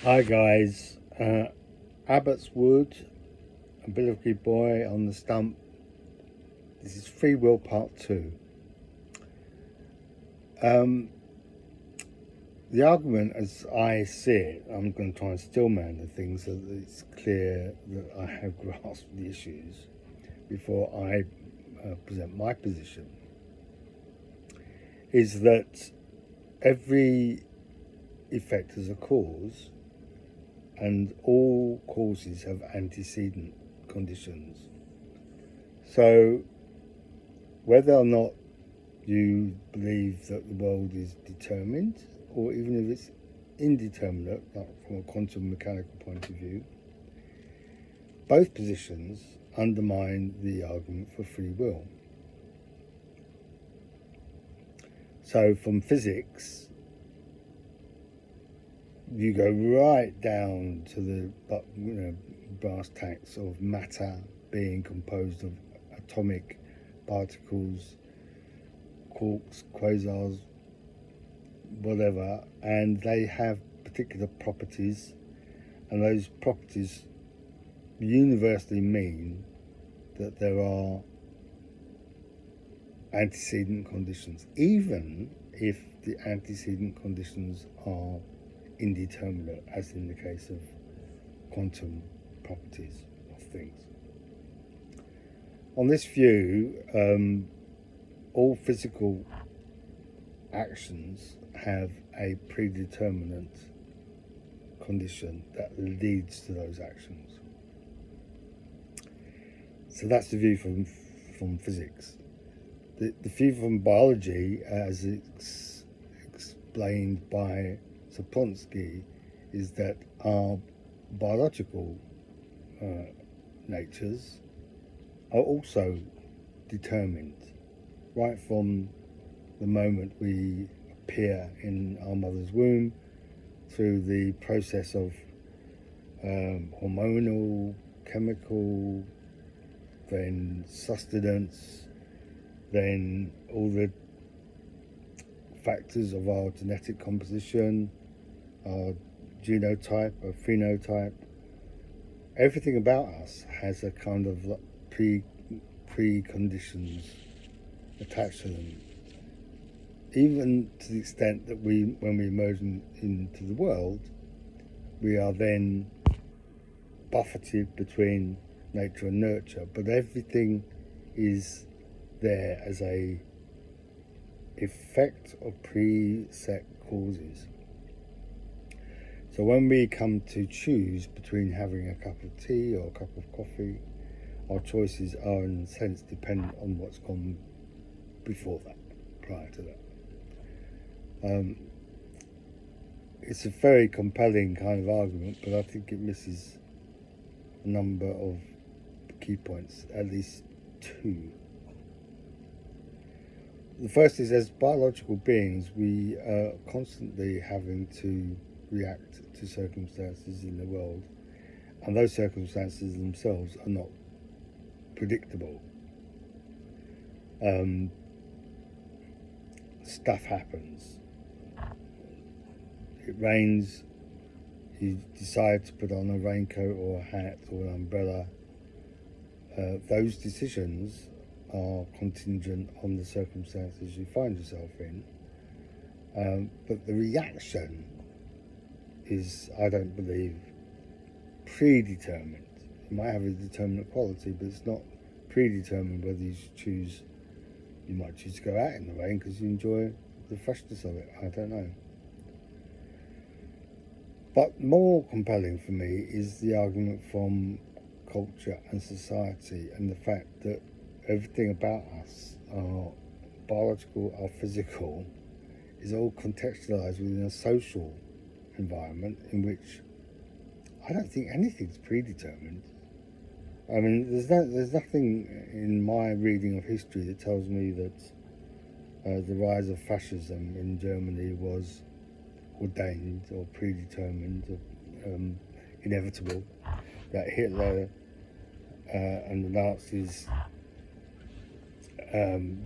Hi guys, Abbott's Wood, Umbilical Boy on the Stump. This is Free Will Part 2. Um, the argument as I see it, I'm going to try and stillman the things so that it's clear that I have grasped the issues before I present my position, is that every effect has a cause and all causes have antecedent conditions. So whether or not you believe that the world is determined, or even if it's indeterminate, like from a quantum mechanical point of view, both positions undermine the argument for free will. So from physics, you go right down to the brass tacks of matter being composed of atomic particles, quarks, quasars, whatever, and they have particular properties, and those properties universally mean that there are antecedent conditions, even if the antecedent conditions are indeterminate, as in the case of quantum properties of things. On this view, all physical actions have a predeterminate condition that leads to those actions. So that's the view from physics. The view from biology, as explained by Sapolsky, is that our biological natures are also determined right from the moment we appear in our mother's womb, through the process of hormonal, chemical, then sustenance, then all the factors of our genetic composition, our genotype, our phenotype. Everything about us has a kind of preconditions attached to them. Even to the extent that when we emerge into the world, we are then buffeted between nature and nurture, but everything is there as a effect of preset causes. So when we come to choose between having a cup of tea or a cup of coffee, our choices are in a sense dependent on what's gone before that, prior to that. It's a very compelling kind of argument, but I think it misses a number of key points, at least two. The first is, as biological beings, we are constantly having to react to circumstances in the world, and those circumstances themselves are not predictable. Stuff happens. It rains, you decide to put on a raincoat or a hat or an umbrella. Those decisions are contingent on the circumstances you find yourself in. But the reaction is, I don't believe, predetermined. It might have a determinate quality, but it's not predetermined whether you choose. You might choose to go out in the rain because you enjoy the freshness of it. I don't know. But more compelling for me is the argument from culture and society, and the fact that everything about us, our biological, our physical, is all contextualized within a social environment in which I don't think anything's predetermined. I mean, there's nothing in my reading of history that tells me that the rise of fascism in Germany was ordained or predetermined or inevitable, that Hitler and the Nazis'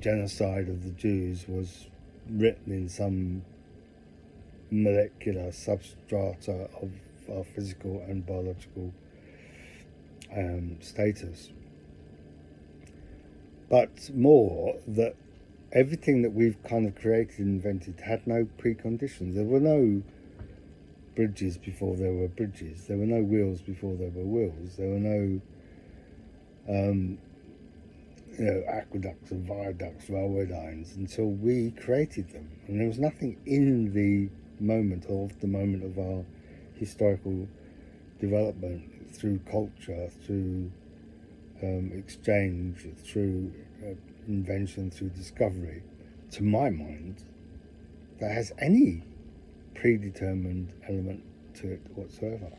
genocide of the Jews was written in some molecular substrata of our physical and biological status. But more that everything that we've kind of created and invented had no preconditions. There were no bridges before there were bridges. There were no wheels before there were wheels. There were no aqueducts and viaducts, railway lines, until we created them. And there was nothing in the moment of our historical development through culture, through exchange, through invention, through discovery, to my mind, that has any predetermined element to it whatsoever.